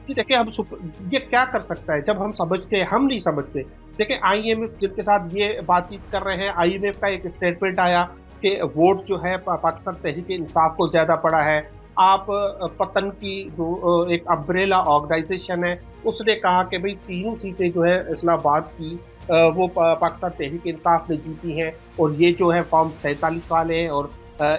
कि देखिए ये क्या कर सकता है जब हम समझते हैं, हम नहीं समझते। देखिए आईएमएफ जिनके साथ ये बातचीत कर रहे हैं, आईएमएफ का एक स्टेटमेंट आया कि वोट जो है पाकिस्तान तहरीक इंसाफ को ज्यादा पड़ा है। आप पतन की जो एक अम्ब्रेला ऑर्गेनाइजेशन है, उसने कहा कि भाई तीनों सीटें जो है इस्लामाबाद की वो पाकिस्तान तहरीक इंसाफ ने जीती हैं, और ये जो है फॉर्म 47 वाले हैं और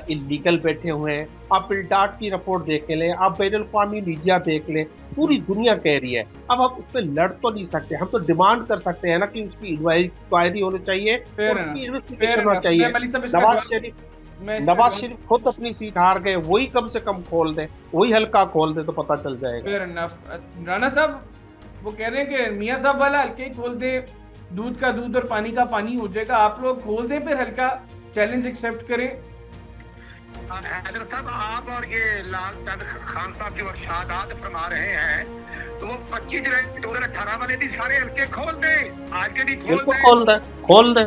इलीगल बैठे हुए हैं। आप बिल्डाट की रिपोर्ट देख लें, आप बैनुल अक़वामी मीडिया देख लें, पूरी दुनिया कह रही है। अब हम उस पर लड़ तो नहीं सकते, हम तो डिमांड कर सकते हैं ना कि उसकी इंक्वायरी होनी चाहिए और उसकी इन्वेस्टिगेशन होना चाहिए। नवाज शरीफ नवाज शरीफ खुद अपनी सीट हार गए, वही कम से कम खोल दे, वही हल्का खोल दे तो पता चल जाएगा। राणा साहब वो कह रहे हैं कि मियाँ साहब वाला हल्के ही खोल दे, दूध का दूध और पानी का पानी हो जाएगा। आप लोग खोल दें फिर हल्का, चैलेंज एक्सेप्ट करें। हैदर साहब, आप और ये लालचंद खान साहब जो इरशादात फरमा रहे हैं, तो वो 25 जुलाई 2018 वाले भी सारे हल्के खोल दे, आज के भी खोल दे।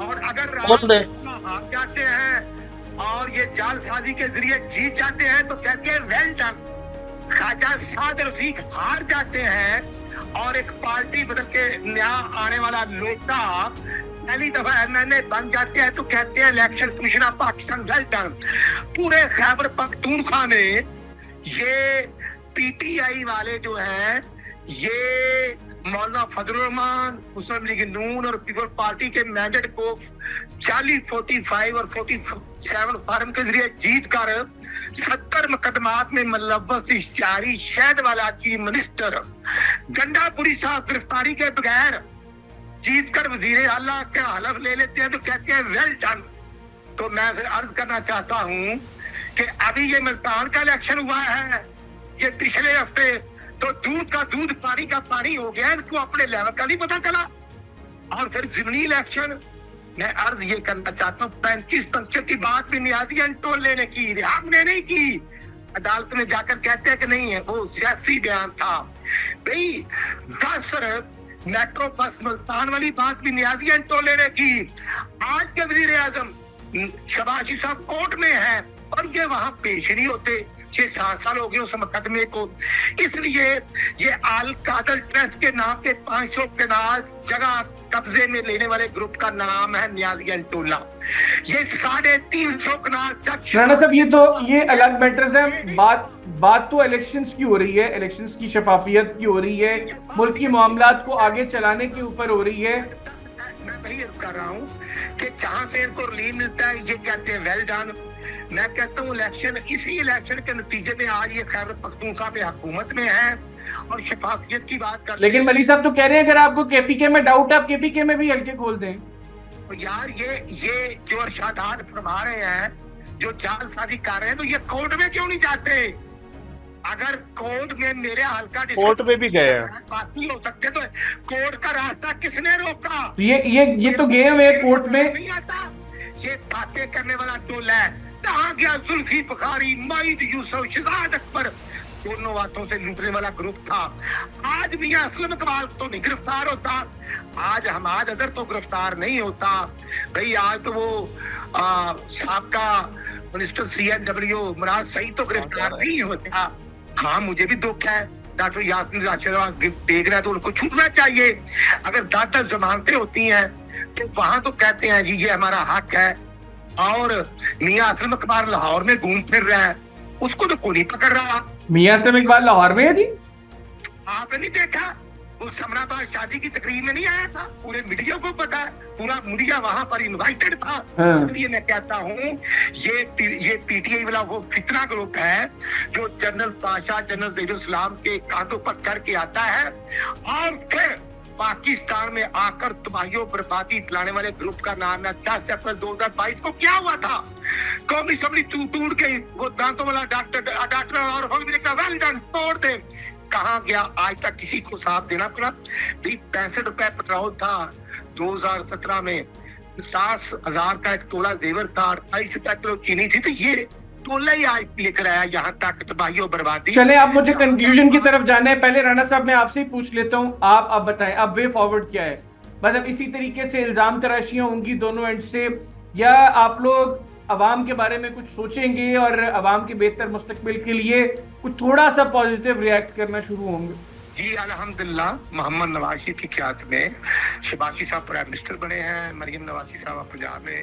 और अगर खोल दे हार जाते हैं और ये जालसाजी के जरिए जीत जाते हैं तो कहते हैं वेल डन। ख्वाजा साद रफीक हार जाते हैं और एक पार्टी बदल के नया आने वाला लोटा पहली दफा एमएनए बन जाते हैं तो कहते हैं election commission of Pakistan well done. पूरे खैबर पख्तूनख्वा में ये पीटीआई वाले जो हैं, ये मौलाना फजलुर रहमान, मुस्लिम लीग नून और पीपल पार्टी के मैंडेट को 40, 45 और 47 फार्म के जरिए जीत कर 70 मुकदमात में मुलव्वस इश्तिहारी शहदवाला की मिनिस्टर गंडापुरी साहब गिरफ्तारी के बगैर जीत कर वजीर आला का हलफ ले लेते हैं तो कहते हैं वेल डन। तो मैं फिर अर्ज करना चाहता हूँ कि अभी ये मुल्तान का इलेक्शन हुआ है, ये पिछले हफ्ते, तो दूध का दूध पानी का पानी हो गया, इनको अपने लेवल का नहीं पता चला। और फिर जिमनी इलेक्शन, मैं अर्ज ये करना चाहता हूँ 35% की बात भी नियाजी अंटोले ने की, रिहाब ने नहीं की। अदालत में जाकर कहते हैं कि नहीं है, वो सियासी बयान था। भाई 10 मेट्रो बस मुल्तान वाली बात भी नियाजी अंटोले ने की। आज के वजीर आजम शहबाज साहब कोर्ट में है और ये वहां पेश नहीं होते, 6-7 साल हो गए उस मुकदमे को। इसलिए ये आल कादर ट्रस्ट के नाम पे 500 कनाल जगह कब्जे में लेने वाले ग्रुप का नाम है नियाजी अंटोला। ये 350 कनाल। राणा साहब ये अलग मैटर्स है। बात तो इलेक्शंस की हो रही है, इलेक्शंस की शफाफियत की हो रही है, मुल्क की मामलात को आगे चलाने के ऊपर हो रही है। मैं वही कर रहा हूँ कि जहाँ से इनको रिलीफ मिलता है ये कहते हैं वेल डन। मैं कहता हूँ इलेक्शन, इसी इलेक्शन के नतीजे में आज ये खैबर पख्तूनख्वा पे हुकूमत में है और शफाफियत की बात कर। लेकिन मलिक साहब तो कह रहे हैं अगर आपको केपीके में डाउट है, आप केपीके में भी हल्के खोल दें। तो यार ये जो इरशादात फरमा रहे हैं, जो जालसाजी कर रहे हैं, तो ये कोर्ट में क्यों नहीं जाते? अगर कोर्ट में मेरे हल्का कोर्ट में भी गए बात नहीं हो सकते तो कोर्ट का रास्ता किसने रोका? तो ये तो गए हुए कोर्ट में नहीं आता। ये बातें करने वाला टोला है, कहाँ गया जुल्फी बुखारी, माइद यूसुफ, शहजाद अकबर, दोनों बातों से लूटने वाला ग्रुप था। आज भी असलम इकबाल तो नहीं गिरफ्तार होता, आज हमाद अदर तो गिरफ्तार नहीं होता। भाई आज तो वो साबका मिनिस्टर CNW मुराद सईद तो गिरफ्तार नहीं होता। हाँ, मुझे भी दुख है, डॉक्टर यास्मीन राशिद देख रहा है तो उनको छूटना चाहिए। अगर 10 जमानतें होती हैं तो वहां तो कहते हैं जी ये हमारा हक है, और मियां असलम इकबाल लाहौर में घूम फिर रहा है, उसको तो कोई नहीं पकड़ रहा। मियां असलम इकबाल लाहौर में है जी? आपने नहीं देखा? उस समराबाद शादी की तकरीर में नहीं आया था? पूरे मीडिया को पता है, पूरा मीडिया वहां पर इनवाइटेड था। इसलिए मैं कहता हूँ ये पीटीआई वाला वो फितना ग्रुप है जो जनरल पाशा, जनरल ज़हीरुल-इस्लाम के कांधों पर चढ़ के आता है और फिर पाकिस्तान में आकर तबाही बर्बादी फैलाने वाले ग्रुप का नाम है 10 अप्रैल 2022 को क्या हुआ था? कौमी असम्बली टूट गई, वो दांतों वाला डॉक्टर और वेल डन तोड़ दे। कहाँ गया? आज तक किसी को साथ देना पड़ा। 65 रुपए पेट्रोल था 2017 में, 50,000 का एक तोला जेवर था, 28 रुपए किलो चीनी थी। तो ये तोला ही आज लेकर आया यहाँ तक तबाही और बर्बादी। चले आप मुझे कंक्लूजन की तरफ जाना है, पहले राणा साहब मैं आपसे ही पूछ लेता हूँ, आप बताएं अब वे फॉरवर्ड क्या है? मतलब इसी तरीके से इल्जाम तराशियां होंगी दोनों एंड से, या आप लोग अवाम के बारे में कुछ सोचेंगे और अवाम के बेहतर मुस्तकबिल के लिए कुछ थोड़ा सा पॉजिटिव रिएक्ट करना शुरू होंगे? जी अल्हम्दुलिल्लाह, मोहम्मद नवाज शरीफ की क़यादत में शहबाज साहब प्राइम मिनिस्टर बने हैं, मरियम नवाज साहब पंजाब में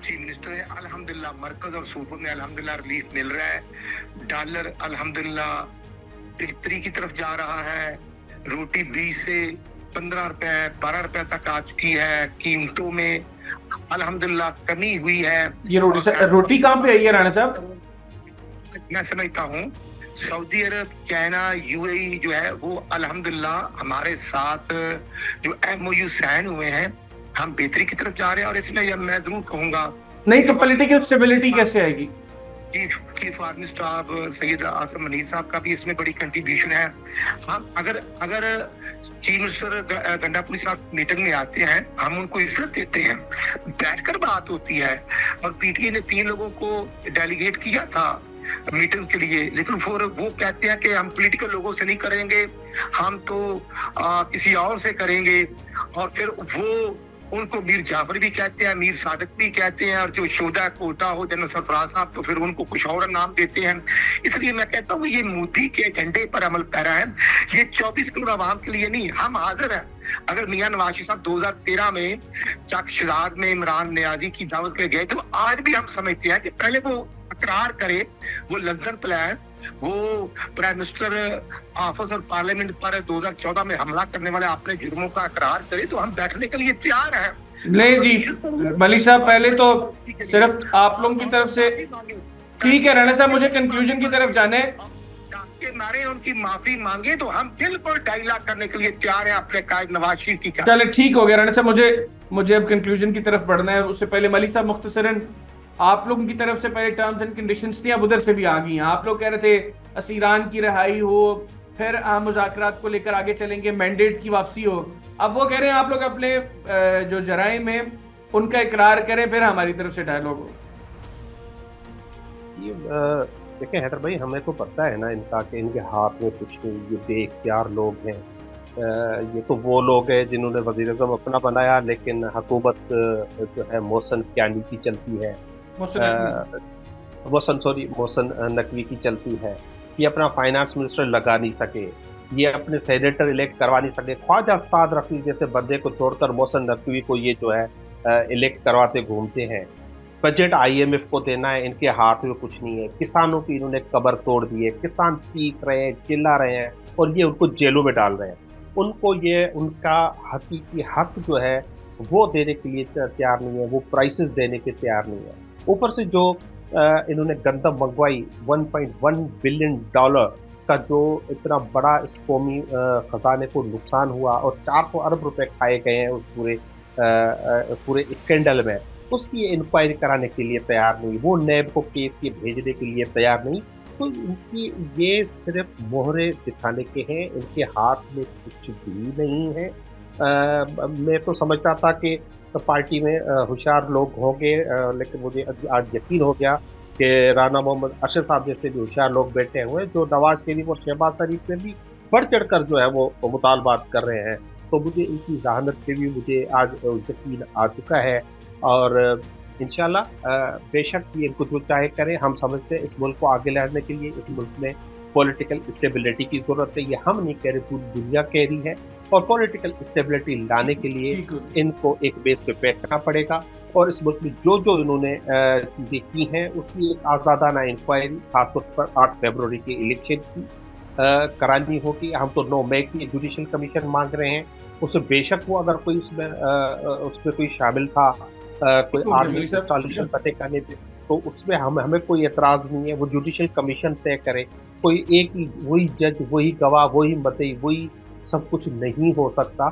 चीफ मिनिस्टर है। अल्हम्दुलिल्लाह मरकज और सूबों में अल्हम्दुलिल्लाह रिलीफ मिल रहा है। डॉलर अल्हम्दुलिल्लाह बेहतरी की तरफ जा रहा है। रोटी 20 से 15 रुपए 12 रुपए तक आ चुकी है। कीमतों में अल्हम्दुलिल्लाह कमी हुई है। ये रोटी कहाँ पे आई है राणा साहब? मैं समझता हूँ सऊदी अरब, चाइना, यूएई जो है वो अल्हम्दुलिल्लाह हमारे साथ जो MOU साइन हुए हैं, हम बेहतरी की तरफ जा रहे हैं। और इसमें मैं जरूर कहूंगा, नहीं तो पॉलिटिकल स्टेबिलिटी कैसे आएगी? Chief army staff Syed Asim Munir साहब का भी इसमें बड़ी कंट्रीब्यूशन है। हम अगर चीफ मिनिस्टर गंडापुरी साहब मीटिंग में आते हैं, हम उनको इज्जत देते हैं, बैठकर बात होती है। और PTI ने 3 लोगों को डेलीगेट किया था मीटिंग के लिए, लेकिन फिर वो कहते हैं कि हम पॉलिटिकल लोगों से नहीं करेंगे, हम तो किसी और से करेंगे। और फिर वो उनको मीर जाफर भी कहते हैं, मीर सादिक भी कहते हैं, और जो शोधा कोटा हो जनरल सरफराज साहब तो फिर उनको कुछ और नाम देते हैं। इसलिए मैं कहता हूँ ये मोदी के एजेंडे पर अमल पैरा है। ये 24 करोड़ आवाम के लिए नहीं, हम हाजिर हैं। अगर मियां नवाज शरीफ साहब 2013 में चक शहजाद में इमरान नियाजी की दावत पे गए, तो आज भी हम समझते हैं कि पहले वो इकरार करे, वो लंदन प्लान, वो प्राइम मिनिस्टर ऑफिस और पार्लियामेंट पर 2014 में हमला करने वाले अपने जुर्मों का इकरार करे, तो हम बैठने के लिए तैयार हैं। नहीं जी मलिक साहब, पहले तो सिर्फ आप लोगों की तरफ से ठीक है। राणा साहब मुझे कंक्लूजन की तरफ जाने के नारे उनकी माफी मांगे तो हम बिल्कुल डायलॉग करने के लिए तैयार हैं अपने कायद नवाज शरीफ की। चले ठीक हो गया राणा साहब, मुझे अब कंक्लूजन की तरफ बढ़ना है। उससे पहले मलिक साहब मुख्तसरन आप लोगों की तरफ से पहले टर्म्स एंड कंडीशंस थी, अब उधर से भी आ गई हैं। आप लोग कह रहे थे असीरान की रिहाई हो, फिर मुज़ाकरात को लेकर आगे चलेंगे, मैंडेट की वापसी हो। अब वो कह रहे हैं आप लोग अपने जो जराइम में उनका इकरार करें, फिर हमारी तरफ से डायलॉग हो। देखिए हैदर भाई, हमें तो पता है ना इनका कि इनके हाथ में कुछ नहीं, ये बेख्तियार लोग हैं। ये तो वो लोग हैं जिन्होंने वज़ीर-ए-आज़म अपना बनाया, लेकिन हुकूमत जो है मोहसिन कियानी की चलती है, मोहसिन नकवी की चलती है। ये अपना फाइनेंस मिनिस्टर लगा नहीं सके, ये अपने सेनेटर इलेक्ट करवा नहीं सके। ख्वाजा साद रफी जैसे बंदे को छोड़कर मोहसिन नकवी को ये जो है इलेक्ट करवाते घूमते हैं। बजट IMF को देना है, इनके हाथ में कुछ नहीं है। किसानों की इन्होंने कबर तोड़ दी है, किसान चीख रहे हैं, चिल्ला रहे हैं, और ये उनको जेलों में डाल रहे हैं। उनको ये उनका हकीकी हक जो है वो देने के लिए तैयार नहीं है, वो प्राइसेस देने के तैयार नहीं है। ऊपर से जो इन्होंने गंदम मंगवाई, $1.1 बिलियन का जो इतना बड़ा इस कौमी खजाने को नुकसान हुआ, और 400 अरब रुपए खाए गए हैं उस पूरे स्कैंडल में, उसकी इंक्वायरी कराने के लिए तैयार नहीं, वो नैब को केस के भेजने के लिए तैयार नहीं। तो इनकी ये सिर्फ मोहरे दिखाने के हैं, इनके हाथ में कुछ भी नहीं है। मैं तो समझता था कि पार्टी में होशियार लोग होंगे, लेकिन मुझे आज यकीन हो गया कि राना मोहम्मद अशर साहब जैसे भी होशियार लोग बैठे हुए हैं, जो नवाज शरीफ और शहबाज शरीफ में भी बढ़ चढ़ कर जो है वो मुतालबात कर रहे हैं। तो मुझे इनकी जहानत पे भी मुझे आज यकीन आ चुका है, और इंशाल्लाह बेशक ये इनको जो चाहे करें। हम समझते हैं इस मुल्क को आगे लाने के लिए इस मुल्क में पॉलिटिकल स्टेबिलिटी की ज़रूरत है। ये हम नहीं कह रहे, पूरी दुनिया कह रही है। और पॉलिटिकल स्टेबिलिटी लाने के लिए इनको एक बेस पे बैठना पड़ेगा, और इस मुल्क में जो जो इन्होंने चीज़ें की हैं उसकी एक आज़ादाना इंक्वायरी खासतौर पर 8 फरवरी के इलेक्शन की करानी होगी। हम तो 9 मई की जुडिशल कमीशन मांग रहे हैं, उससे बेशक वो अगर कोई उसमें कोई शामिल था, कोई आर्मी इंस्टॉलेशन पते करने पे, तो उसमें हमें कोई एतराज़ नहीं है। वो जुडिशल कमीशन तय करे, कोई एक ही वही जज, वही गवाह, वही मतई, वही सब कुछ नहीं हो सकता।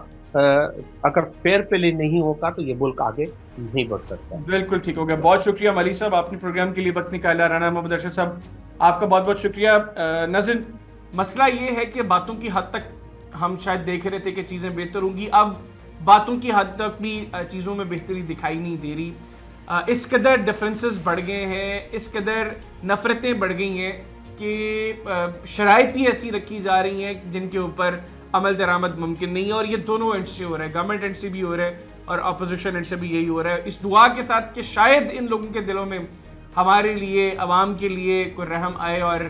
अगर फेयर प्ले नहीं होगा तो ये मुल्क आगे नहीं बढ़ सकता। बिल्कुल ठीक हो गया, बहुत शुक्रिया मलिक साहब, आपने प्रोग्राम के लिए वक्त निकाला। राना मोहम्मद अशर साहब आपका बहुत बहुत शुक्रिया। नाज़रीन, मसला ये है कि बातों की हद तक हम शायद देख रहे थे कि चीज़ें बेहतर होंगी, अब बातों की हद तक भी चीज़ों में बेहतरी दिखाई नहीं दे रही। इस कदर डिफरेंसेस बढ़ गए हैं, इस कदर नफ़रतें बढ़ गई हैं कि शराइत ही ऐसी रखी जा रही हैं जिनके ऊपर अमल दरामद मुमकिन नहीं है। और ये दोनों एंड से हो रहा है, गवर्नमेंट एंड से भी हो रहा है और अपोजिशन एंड से भी यही हो रहा है। इस दुआ के साथ कि शायद इन लोगों के दिलों में हमारे लिए, अवाम के लिए कोई रहम आए और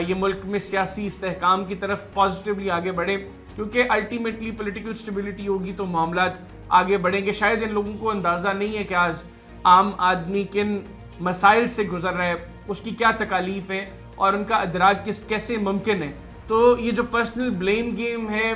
ये मुल्क में सियासी इस्तेहकाम की तरफ पॉजिटिवली आगे बढ़े, क्योंकि अल्टीमेटली पॉलिटिकल स्टेबिलिटी होगी तो मामलात आगे बढ़ेंगे। शायद इन लोगों को अंदाज़ा नहीं है कि आज आम आदमी किन मसाइल से गुजर रहा है, उसकी क्या तकालीफ है और उनका अदराक कैसे मुमकिन है। तो ये जो पर्सनल ब्लेम गेम है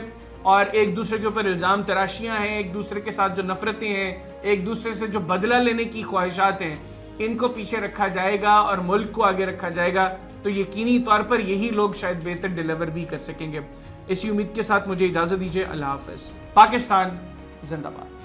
और एक दूसरे के ऊपर इल्ज़ाम तराशियाँ हैं, एक दूसरे के साथ जो नफ़रतें हैं, एक दूसरे से जो बदला लेने की ख्वाहिशात हैं, इनको पीछे रखा जाएगा और मुल्क को आगे रखा जाएगा तो यकीनी तौर पर यही लोग शायद बेहतर डिलीवर भी कर सकेंगे। इसी उम्मीद के साथ मुझे इजाज़त दीजिए। अल्लाह हाफ़िज़। पाकिस्तान जिंदाबाद।